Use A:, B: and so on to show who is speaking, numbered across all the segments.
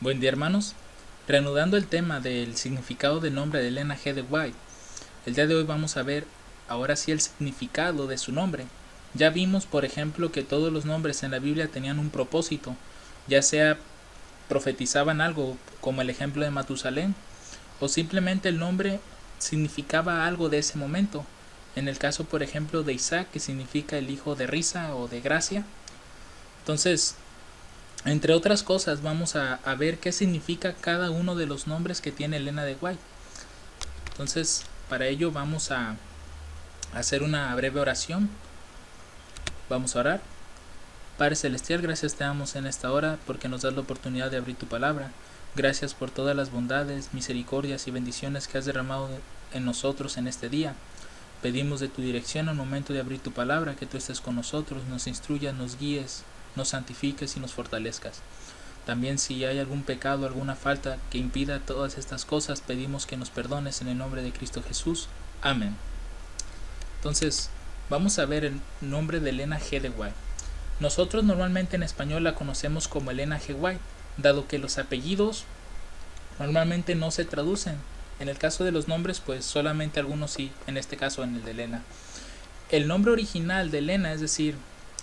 A: Buen día, hermanos. Reanudando el tema del significado del nombre de Elena G. de White, el día de hoy vamos a ver ahora sí el significado de su nombre. Ya vimos, por ejemplo, que todos los nombres en la Biblia tenían un propósito, ya sea profetizaban algo, como el ejemplo de Matusalén, o simplemente el nombre significaba algo de ese momento. En el caso, por ejemplo, de Isaac, que significa el hijo de risa o de gracia. Entonces, entre otras cosas, vamos a ver qué significa cada uno de los nombres que tiene Elena de White. Entonces, para ello vamos a hacer una breve oración. Vamos a orar. Padre Celestial, gracias te damos en esta hora porque nos das la oportunidad de abrir tu palabra. Gracias por todas las bondades, misericordias y bendiciones que has derramado en nosotros en este día. Pedimos de tu dirección al momento de abrir tu palabra, que tú estés con nosotros, nos instruyas, nos guíes, nos santifiques y nos fortalezcas. También si hay algún pecado, alguna falta que impida todas estas cosas, pedimos que nos perdones en el nombre de Cristo Jesús. Amén. Entonces, vamos a ver el nombre de Elena G. de White. Nosotros normalmente en español la conocemos como Elena G. White, dado que los apellidos normalmente no se traducen. En el caso de los nombres, pues solamente algunos sí, en este caso en el de Elena. El nombre original de Elena, es decir,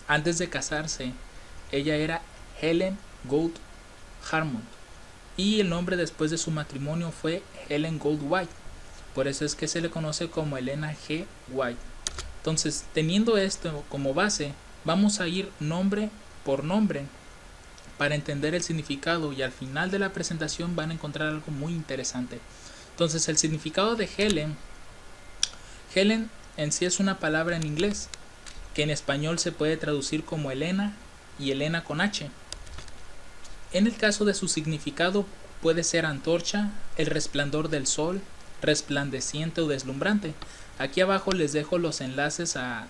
A: antes de casarse, ella era Helen Gould Harmon, y el nombre después de su matrimonio fue Helen Gould White. Por eso es que se le conoce como Elena G. White. Entonces, teniendo esto como base, vamos a ir nombre por nombre para entender el significado, y al final de la presentación van a encontrar algo muy interesante. Entonces, el significado de Helen en sí es una palabra en inglés que en español se puede traducir como Elena y Elena con H. En el caso de su significado puede ser antorcha, el resplandor del sol, resplandeciente o deslumbrante. Aquí abajo les dejo los enlaces a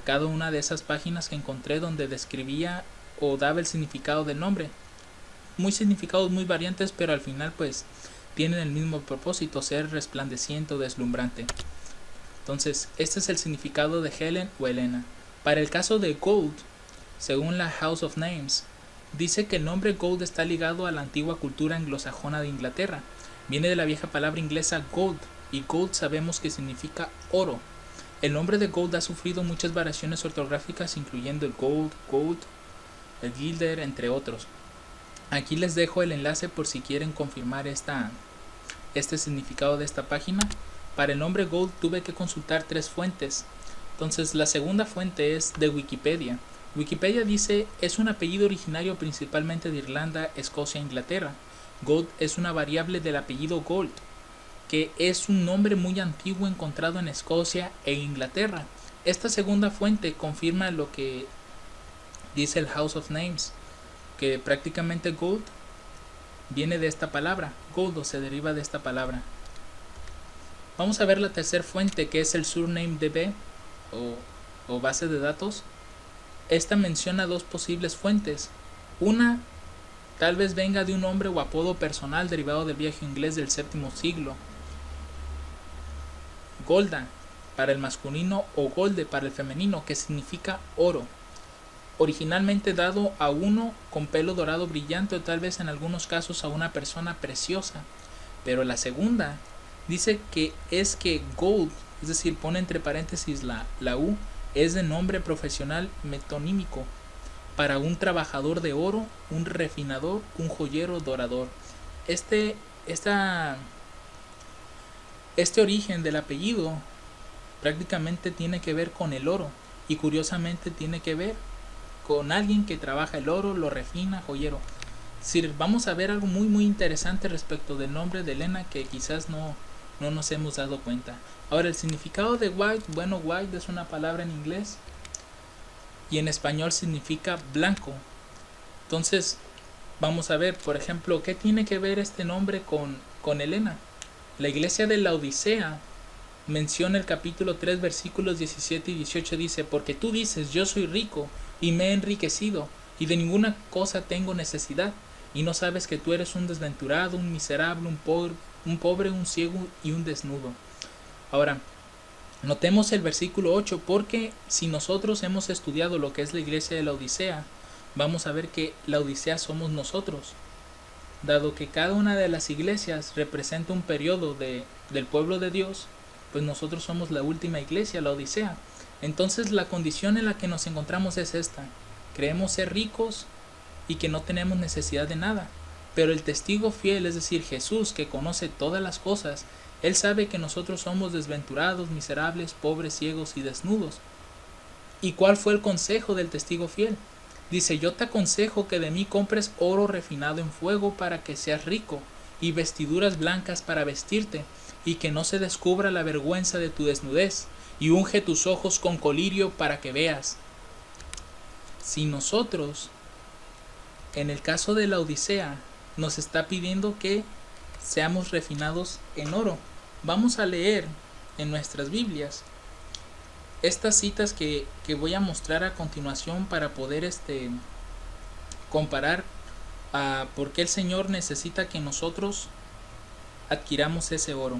A: cada una de esas páginas que encontré donde describía o daba el significado del nombre. Muy significados muy variantes, pero al final pues tienen el mismo propósito, ser resplandeciente o deslumbrante. Entonces, este es el significado de Helen o Elena. Para el caso de Gould, según la House of Names, dice que el nombre Gould está ligado a la antigua cultura anglosajona de Inglaterra. Viene de la vieja palabra inglesa gold, y gold sabemos que significa oro. El nombre de Gould ha sufrido muchas variaciones ortográficas, incluyendo el gold, gold, el gilder, entre otros. Aquí les dejo el enlace por si quieren confirmar este significado de esta página. Para el nombre Gould tuve que consultar 3 fuentes. Entonces, la segunda fuente es de Wikipedia. Wikipedia dice, es un apellido originario principalmente de Irlanda, Escocia e Inglaterra. Gould es una variable del apellido Gold, que es un nombre muy antiguo encontrado en Escocia e Inglaterra. Esta segunda fuente confirma lo que dice el House of Names, que prácticamente Gould viene de esta palabra, Gold, o se deriva de esta palabra. Vamos a ver la tercera fuente, que es el Surname DB o base de datos. Esta menciona 2 posibles fuentes. Una tal vez venga de un nombre o apodo personal derivado del viejo inglés del 7º siglo. Golda para el masculino o golde para el femenino, que significa oro. Originalmente dado a uno con pelo dorado brillante, o tal vez en algunos casos a una persona preciosa. Pero la segunda dice que Gold, es decir, pone entre paréntesis la U, es de nombre profesional metonímico para un trabajador de oro, un refinador, un joyero dorador. Este origen del apellido prácticamente tiene que ver con el oro, y curiosamente tiene que ver con alguien que trabaja el oro, lo refina, joyero. Sí, vamos a ver algo muy muy interesante respecto del nombre de Elena que quizás no nos hemos dado cuenta. Ahora, el significado de White, bueno, White es una palabra en inglés y en español significa blanco. Entonces, vamos a ver, por ejemplo, ¿qué tiene que ver este nombre con Elena? La iglesia de la Odisea menciona el capítulo 3, versículos 17 y 18, dice, porque tú dices, yo soy rico y me he enriquecido, y de ninguna cosa tengo necesidad, y no sabes que tú eres un desventurado, un miserable, un pobre, un ciego y un desnudo. Ahora, notemos el versículo 8, porque si nosotros hemos estudiado lo que es la iglesia de la Odisea, vamos a ver que la Odisea somos nosotros. Dado que cada una de las iglesias representa un periodo del pueblo de Dios, pues nosotros somos la última iglesia, la Odisea. Entonces la condición en la que nos encontramos es esta: creemos ser ricos y que no tenemos necesidad de nada. Pero el testigo fiel, es decir, Jesús, que conoce todas las cosas, Él sabe que nosotros somos desventurados, miserables, pobres, ciegos y desnudos. ¿Y cuál fue el consejo del testigo fiel? Dice: yo te aconsejo que de mí compres oro refinado en fuego para que seas rico, y vestiduras blancas para vestirte, y que no se descubra la vergüenza de tu desnudez, y unge tus ojos con colirio para que veas. Si nosotros, en el caso de la Odisea, nos está pidiendo que seamos refinados en oro, vamos a leer en nuestras Biblias estas citas que voy a mostrar a continuación para poder comparar a por qué el Señor necesita que nosotros adquiramos ese oro.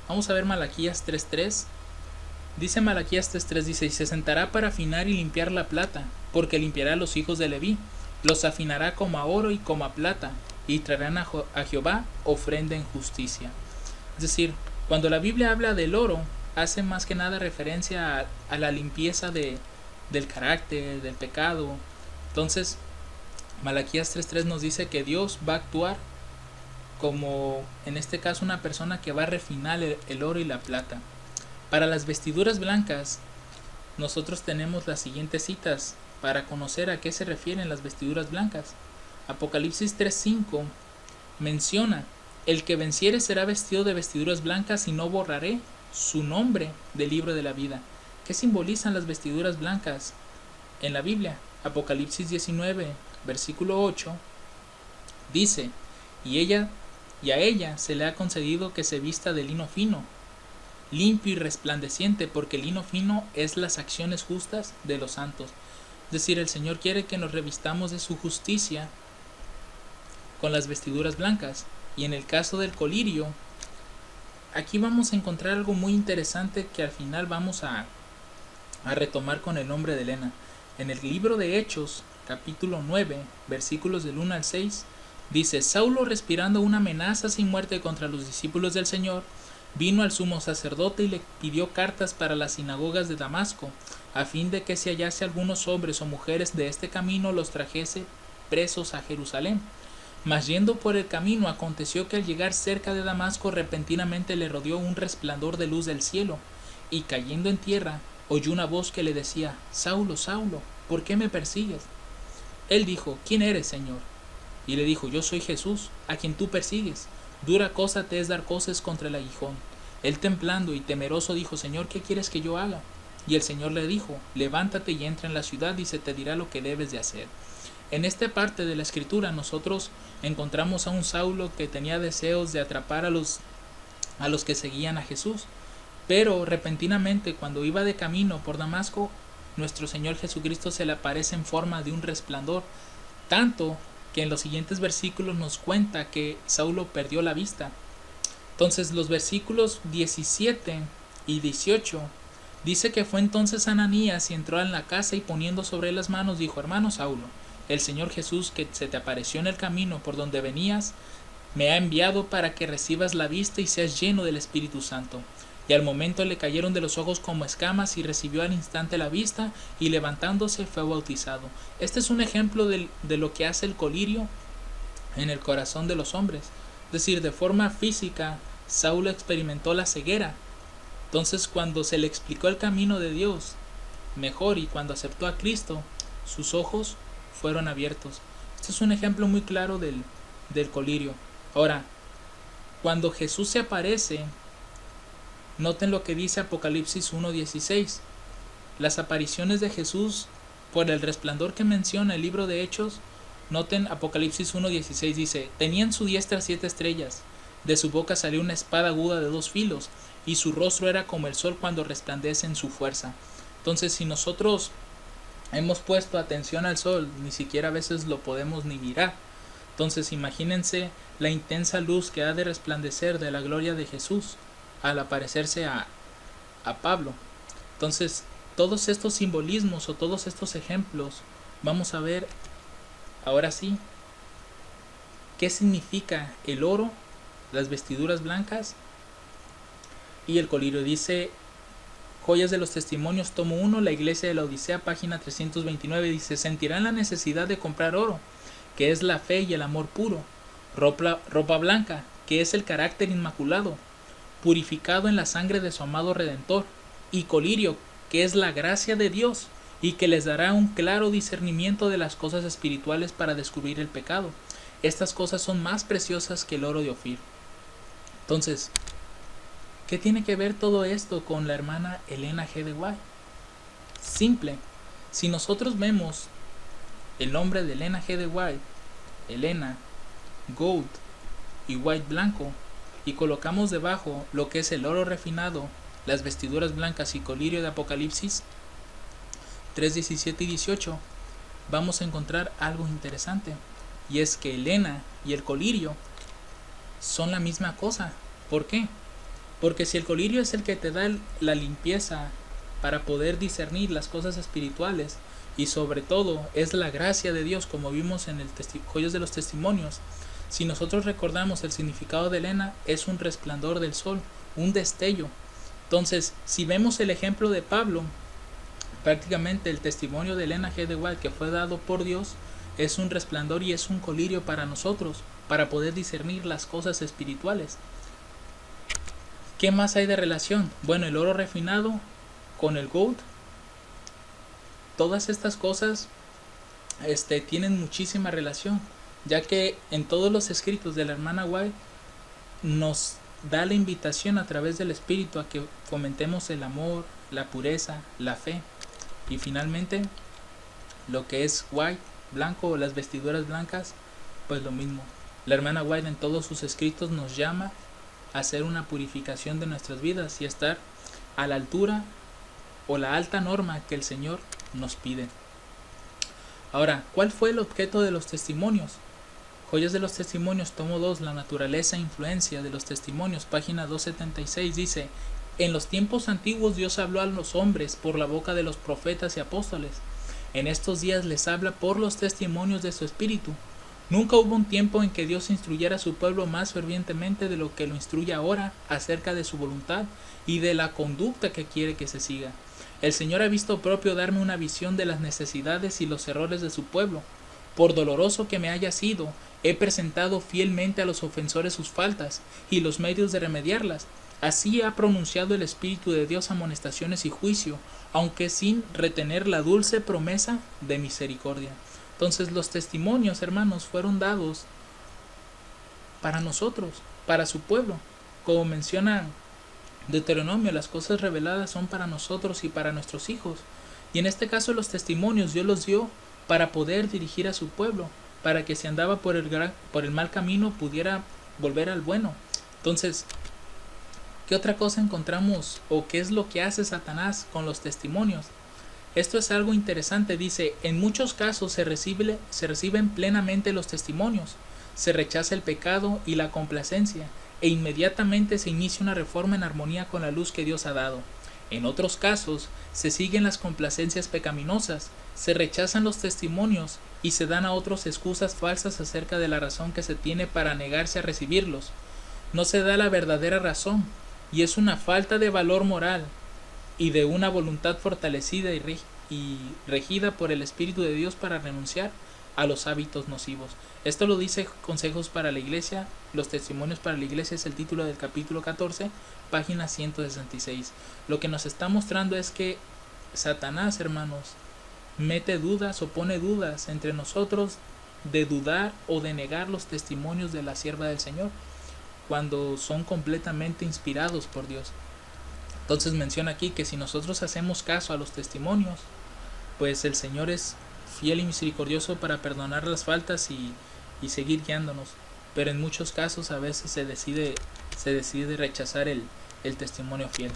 A: Vamos a ver Malaquías 3.3. Dice Malaquías 3.3, dice: y se sentará para afinar y limpiar la plata, porque limpiará a los hijos de Leví, los afinará como a oro y como a plata, y traerán a Jehová ofrenda en justicia. Es decir, cuando la Biblia habla del oro, hace más que nada referencia a la limpieza del carácter, del pecado. Entonces, Malaquías 3.3 nos dice que Dios va a actuar como, en este caso, una persona que va a refinar el oro y la plata. Para las vestiduras blancas, nosotros tenemos las siguientes citas para conocer a qué se refieren las vestiduras blancas. Apocalipsis 3.5 menciona: el que venciere será vestido de vestiduras blancas y no borraré su nombre del libro de la vida. ¿Qué simbolizan las vestiduras blancas en la Biblia? Apocalipsis 19, versículo 8 dice: y a ella se le ha concedido que se vista de lino fino, limpio y resplandeciente, porque el lino fino es las acciones justas de los santos. Es decir, el Señor quiere que nos revistamos de su justicia con las vestiduras blancas. Y en el caso del colirio, aquí vamos a encontrar algo muy interesante que al final vamos a retomar con el nombre de Elena. En el libro de Hechos, capítulo 9, versículos del 1 al 6, dice: Saulo, respirando una amenaza sin muerte contra los discípulos del Señor, vino al sumo sacerdote y le pidió cartas para las sinagogas de Damasco, a fin de que si hallase algunos hombres o mujeres de este camino, los trajese presos a Jerusalén. Mas yendo por el camino, aconteció que al llegar cerca de Damasco, repentinamente le rodeó un resplandor de luz del cielo, y cayendo en tierra, oyó una voz que le decía: Saulo, Saulo, ¿por qué me persigues? Él dijo: ¿quién eres, Señor? Y le dijo: yo soy Jesús, a quien tú persigues. Dura cosa te es dar coces contra el aguijón. Él, temblando y temeroso, dijo: Señor, ¿qué quieres que yo haga? Y el Señor le dijo: levántate y entra en la ciudad, y se te dirá lo que debes de hacer. En esta parte de la escritura nosotros encontramos a un Saulo que tenía deseos de atrapar a los que seguían a Jesús, pero repentinamente, cuando iba de camino por Damasco, nuestro Señor Jesucristo se le aparece en forma de un resplandor, tanto que en los siguientes versículos nos cuenta que Saulo perdió la vista. Entonces los versículos 17 y 18 dice que fue entonces Ananías y entró en la casa, y poniendo sobre él las manos dijo: hermano Saulo, el Señor Jesús, que se te apareció en el camino por donde venías, me ha enviado para que recibas la vista y seas lleno del Espíritu Santo. Y al momento le cayeron de los ojos como escamas, y recibió al instante la vista, y levantándose fue bautizado. Este es un ejemplo de lo que hace el colirio en el corazón de los hombres. Es decir, de forma física, Saulo experimentó la ceguera. Entonces, cuando se le explicó el camino de Dios mejor, y cuando aceptó a Cristo, sus ojos fueron abiertos. Este es un ejemplo muy claro del colirio. Ahora, cuando Jesús se aparece, noten lo que dice Apocalipsis 1.16. Las apariciones de Jesús por el resplandor que menciona el libro de Hechos. Noten Apocalipsis 1.16, dice: tenía en su diestra 7 estrellas, de su boca salió una espada aguda de 2 filos, y su rostro era como el sol cuando resplandece en su fuerza. Entonces, si nosotros hemos puesto atención al sol, ni siquiera a veces lo podemos ni mirar. Entonces imagínense la intensa luz que ha de resplandecer de la gloria de Jesús al aparecerse a Pablo. Entonces, todos estos simbolismos o todos estos ejemplos, vamos a ver ahora sí ¿qué significa el oro, las vestiduras blancas y el colirio? Dice Joyas de los Testimonios, tomo 1, la Iglesia de la Odisea, página 329, dice: sentirán la necesidad de comprar oro, que es la fe y el amor puro, ropa blanca, que es el carácter inmaculado, purificado en la sangre de su amado Redentor, y colirio, que es la gracia de Dios, y que les dará un claro discernimiento de las cosas espirituales para descubrir el pecado. Estas cosas son más preciosas que el oro de Ofir. Entonces, ¿qué tiene que ver todo esto con la hermana Elena G. de White? Simple. Si nosotros vemos el nombre de Elena G. de White, Elena, Gold y White blanco, y colocamos debajo lo que es el oro refinado, las vestiduras blancas y colirio de Apocalipsis 3:17 y 18, vamos a encontrar algo interesante, y es que Elena y el colirio son la misma cosa. ¿Por qué? Porque si el colirio es el que te da la limpieza para poder discernir las cosas espirituales, y sobre todo es la gracia de Dios, como vimos en el Joyas de los Testimonios, si nosotros recordamos el significado de Elena, es un resplandor del sol, un destello. Entonces, si vemos el ejemplo de Pablo, prácticamente el testimonio de Elena G. de White que fue dado por Dios es un resplandor y es un colirio para nosotros, para poder discernir las cosas espirituales. ¿Qué más hay de relación? Bueno, el oro refinado con el gold. Todas estas cosas tienen muchísima relación, ya que en todos los escritos de la hermana White nos da la invitación a través del Espíritu a que fomentemos el amor, la pureza, la fe. Y finalmente, lo que es white, blanco, o las vestiduras blancas, pues lo mismo. La hermana White en todos sus escritos nos llama a hacer una purificación de nuestras vidas y estar a la altura o la alta norma que el Señor nos pide. Ahora, ¿cuál fue el objeto de los testimonios? Joyas de los Testimonios, tomo 2, la naturaleza e influencia de los testimonios, página 276, dice: en los tiempos antiguos Dios habló a los hombres por la boca de los profetas y apóstoles. En estos días les habla por los testimonios de su Espíritu. Nunca hubo un tiempo en que Dios instruyera a su pueblo más fervientemente de lo que lo instruye ahora acerca de su voluntad y de la conducta que quiere que se siga. El Señor ha visto propio darme una visión de las necesidades y los errores de su pueblo. Por doloroso que me haya sido, he presentado fielmente a los ofensores sus faltas y los medios de remediarlas. Así ha pronunciado el Espíritu de Dios amonestaciones y juicio, aunque sin retener la dulce promesa de misericordia. Entonces los testimonios, hermanos, fueron dados para nosotros, para su pueblo. Como menciona Deuteronomio, las cosas reveladas son para nosotros y para nuestros hijos. Y en este caso los testimonios Dios los dio para poder dirigir a su pueblo, para que si andaba por el mal camino pudiera volver al bueno. Entonces, ¿qué otra cosa encontramos o qué es lo que hace Satanás con los testimonios? Esto es algo interesante, dice: en muchos casos se reciben plenamente los testimonios, se rechaza el pecado y la complacencia, e inmediatamente se inicia una reforma en armonía con la luz que Dios ha dado. En otros casos se siguen las complacencias pecaminosas, se rechazan los testimonios y se dan a otros excusas falsas acerca de la razón que se tiene para negarse a recibirlos. No se da la verdadera razón, y es una falta de valor moral y de una voluntad fortalecida y regida por el Espíritu de Dios para renunciar a los hábitos nocivos. Esto lo dice Consejos para la Iglesia, los testimonios para la Iglesia, es el título del capítulo 14, página 166. Lo que nos está mostrando es que Satanás, hermanos, mete dudas o pone dudas entre nosotros de dudar o de negar los testimonios de la sierva del Señor, cuando son completamente inspirados por Dios. Entonces menciona aquí que si nosotros hacemos caso a los testimonios, pues el Señor es fiel y misericordioso para perdonar las faltas y seguir guiándonos. Pero en muchos casos a veces se decide rechazar el testimonio fiel.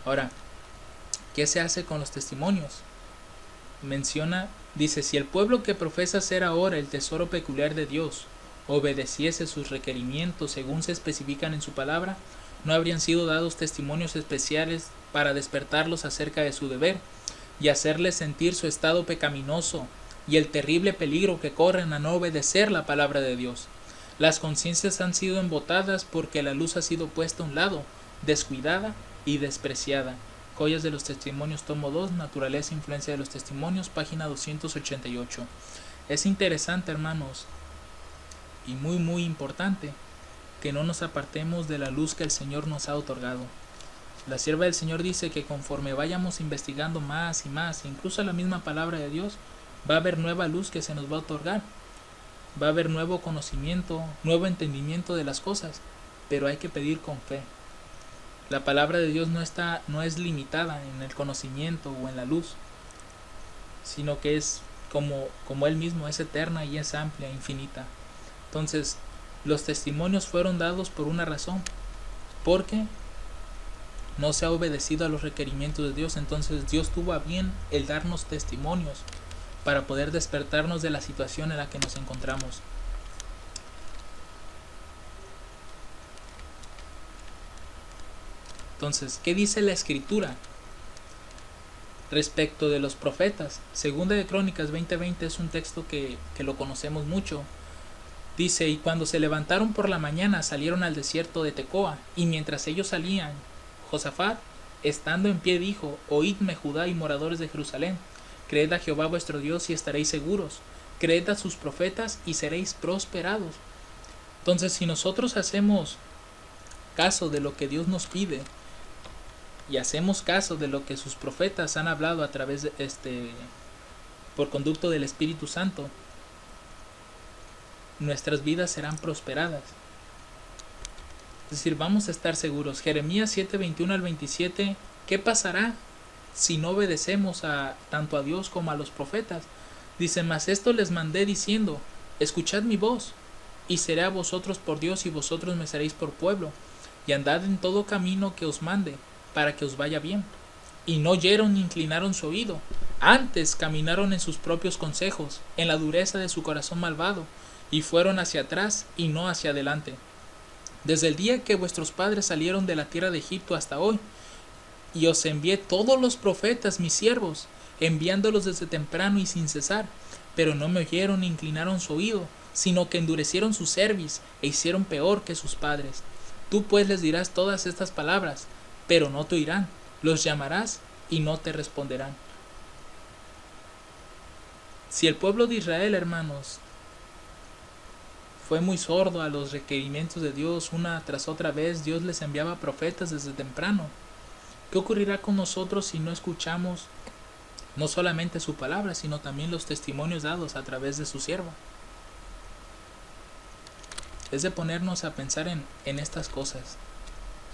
A: Ahora, ¿qué se hace con los testimonios? Dice: si el pueblo que profesa ser ahora el tesoro peculiar de Dios obedeciese sus requerimientos según se especifican en su palabra, no habrían sido dados testimonios especiales para despertarlos acerca de su deber y hacerles sentir su estado pecaminoso y el terrible peligro que corren a no obedecer la palabra de Dios. Las conciencias han sido embotadas porque la luz ha sido puesta a un lado, descuidada y despreciada. Joyas de los Testimonios, tomo 2, Naturaleza e influencia de los testimonios, página 288. Es interesante, hermanos, y muy importante, que no nos apartemos de la luz que el Señor nos ha otorgado. La sierva del Señor dice que conforme vayamos investigando más y más, incluso la misma palabra de Dios, va a haber nueva luz que se nos va a otorgar. Va a haber nuevo conocimiento, nuevo entendimiento de las cosas, pero hay que pedir con fe. La palabra de Dios no es limitada en el conocimiento o en la luz, sino que es como Él mismo, es eterna y es amplia, infinita. Entonces, los testimonios fueron dados por una razón, porque no se ha obedecido a los requerimientos de Dios. Entonces Dios tuvo a bien el darnos testimonios para poder despertarnos de la situación en la que nos encontramos. Entonces, ¿qué dice la Escritura respecto de los profetas? Segunda de Crónicas 20:20 es un texto que lo conocemos mucho. Dice: y cuando se levantaron por la mañana salieron al desierto de Tecoa, y mientras ellos salían, Josafat, estando en pie, dijo: oídme, Judá y moradores de Jerusalén, creed a Jehová vuestro Dios y estaréis seguros, creed a sus profetas y seréis prosperados. Entonces, si nosotros hacemos caso de lo que Dios nos pide y hacemos caso de lo que sus profetas han hablado a través de por conducto del Espíritu Santo, nuestras vidas serán prosperadas. Es decir, vamos a estar seguros. Jeremías 7:21 al 27, ¿qué pasará si no obedecemos tanto a Dios como a los profetas? Dice: mas esto les mandé diciendo: escuchad mi voz, y seré a vosotros por Dios, y vosotros me seréis por pueblo, y andad en todo camino que os mande, para que os vaya bien. Y no oyeron ni inclinaron su oído, antes caminaron en sus propios consejos, en la dureza de su corazón malvado, y fueron hacia atrás y no hacia adelante. Desde el día que vuestros padres salieron de la tierra de Egipto hasta hoy, y os envié todos los profetas, mis siervos, enviándolos desde temprano y sin cesar, pero no me oyeron ni inclinaron su oído, sino que endurecieron su cerviz e hicieron peor que sus padres. Tú pues les dirás todas estas palabras, pero no te oirán, los llamarás y no te responderán. Si el pueblo de Israel, hermanos, fue muy sordo a los requerimientos de Dios, una tras otra vez Dios les enviaba profetas desde temprano, ¿qué ocurrirá con nosotros si no escuchamos no solamente su palabra, sino también los testimonios dados a través de su siervo? Es de ponernos a pensar en estas cosas.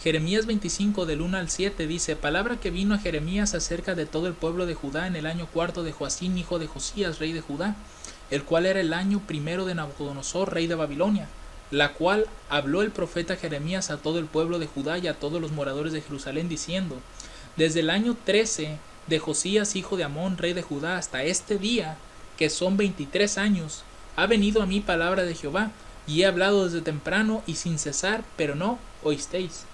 A: Jeremías 25 del 1 al 7 dice: palabra que vino a Jeremías acerca de todo el pueblo de Judá en el año cuarto de Joacín, hijo de Josías, rey de Judá, el cual era el año primero de Nabucodonosor, rey de Babilonia, la cual habló el profeta Jeremías a todo el pueblo de Judá y a todos los moradores de Jerusalén, diciendo: desde el año 13 de Josías, hijo de Amón, rey de Judá, hasta este día, que son 23 años, ha venido a mí palabra de Jehová, y he hablado desde temprano y sin cesar, pero no oísteis.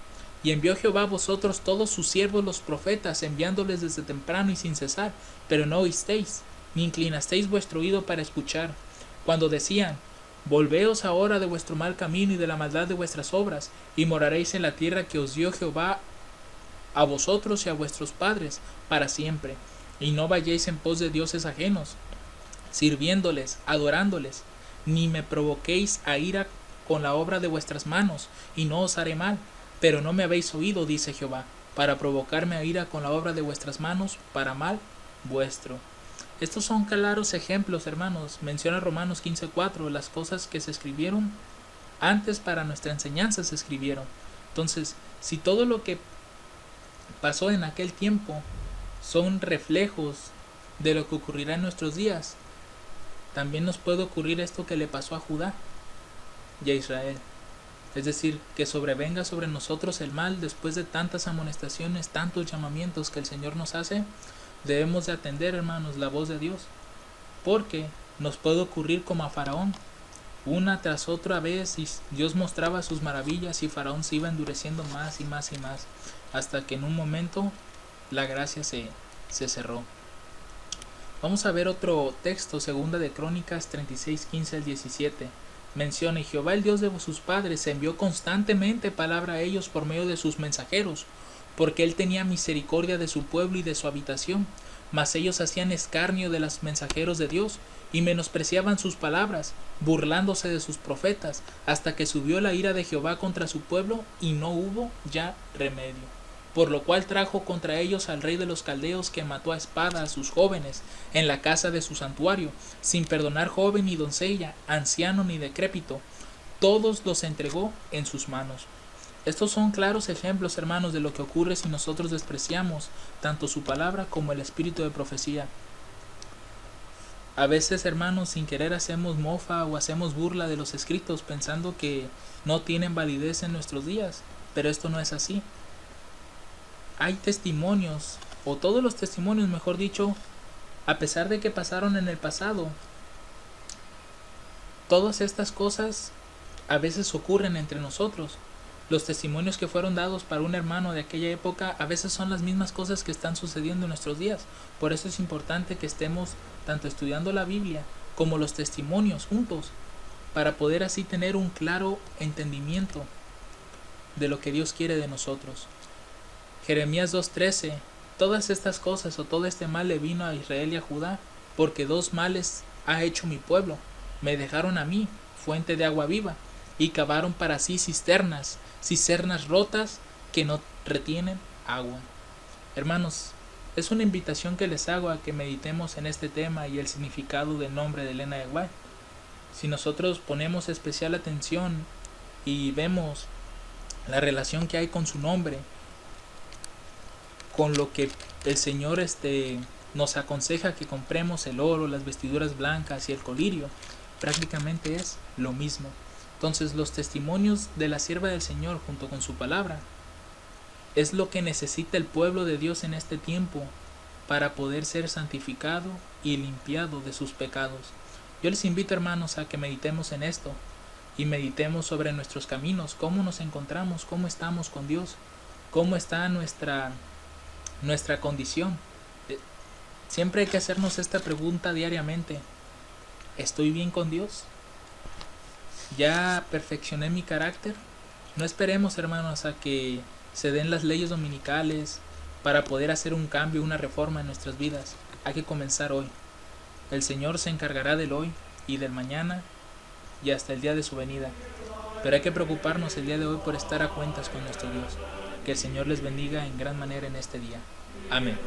A: Y envió Jehová a vosotros todos sus siervos los profetas, enviándoles desde temprano y sin cesar, pero no oísteis, ni inclinasteis vuestro oído para escuchar, cuando decían: volveos ahora de vuestro mal camino y de la maldad de vuestras obras, y moraréis en la tierra que os dio Jehová a vosotros y a vuestros padres para siempre, y no vayáis en pos de dioses ajenos, sirviéndoles, adorándoles, ni me provoquéis a ira con la obra de vuestras manos, y no os haré mal. Pero no me habéis oído, dice Jehová, para provocarme a ira con la obra de vuestras manos, para mal vuestro. Estos son claros ejemplos, hermanos. Menciona Romanos 15:4, las cosas que se escribieron antes para nuestra enseñanza se escribieron. Entonces, si todo lo que pasó en aquel tiempo son reflejos de lo que ocurrirá en nuestros días, también nos puede ocurrir esto que le pasó a Judá y a Israel. Es decir, que sobrevenga sobre nosotros el mal después de tantas amonestaciones, tantos llamamientos que el Señor nos hace. Debemos de atender, hermanos, la voz de Dios, porque nos puede ocurrir como a Faraón. Una tras otra vez Dios mostraba sus maravillas y Faraón se iba endureciendo más y más y más, hasta que en un momento la gracia se cerró. Vamos a ver otro texto, segunda de Crónicas 36:15 al 17. menciona: y Jehová, el Dios de sus padres, envió constantemente palabra a ellos por medio de sus mensajeros, porque él tenía misericordia de su pueblo y de su habitación. Mas ellos hacían escarnio de los mensajeros de Dios y menospreciaban sus palabras, burlándose de sus profetas, hasta que subió la ira de Jehová contra su pueblo y no hubo ya remedio. Por lo cual trajo contra ellos al rey de los caldeos, que mató a espada a sus jóvenes en la casa de su santuario, sin perdonar joven ni doncella, anciano ni decrépito. Todos los entregó en sus manos. Estos son claros ejemplos, hermanos, de lo que ocurre si nosotros despreciamos tanto su palabra como el espíritu de profecía. A veces, hermanos, sin querer hacemos mofa o hacemos burla de los escritos, pensando que no tienen validez en nuestros días, pero esto no es así. Hay testimonios, o todos los testimonios, mejor dicho, a pesar de que pasaron en el pasado, todas estas cosas a veces ocurren entre nosotros. Los testimonios que fueron dados para un hermano de aquella época a veces son las mismas cosas que están sucediendo en nuestros días. Por eso es importante que estemos tanto estudiando la Biblia como los testimonios juntos, para poder así tener un claro entendimiento de lo que Dios quiere de nosotros. Jeremías 2:13: todas estas cosas o todo este mal le vino a Israel y a Judá, porque dos males ha hecho mi pueblo. Me dejaron a mí, fuente de agua viva, y cavaron para sí cisternas rotas que no retienen agua. Hermanos, es una invitación que les hago a que meditemos en este tema y el significado del nombre de Elena de White. Si nosotros ponemos especial atención y vemos la relación que hay con su nombre, con lo que el Señor nos aconseja que compremos, el oro, las vestiduras blancas y el colirio, prácticamente es lo mismo. Entonces, los testimonios de la sierva del Señor junto con su palabra es lo que necesita el pueblo de Dios en este tiempo para poder ser santificado y limpiado de sus pecados. Yo les invito, hermanos, a que meditemos en esto y meditemos sobre nuestros caminos, cómo nos encontramos, cómo estamos con Dios, cómo está nuestra condición. Siempre hay que hacernos esta pregunta diariamente: ¿estoy bien con Dios? ¿Ya perfeccioné mi carácter? No esperemos, hermanos, a que se den las leyes dominicales para poder hacer un cambio, una reforma en nuestras vidas. Hay que comenzar hoy. El Señor se encargará del hoy y del mañana y hasta el día de su venida. Pero hay que preocuparnos el día de hoy por estar a cuentas con nuestro Dios. Que el Señor les bendiga en gran manera en este día. Amén.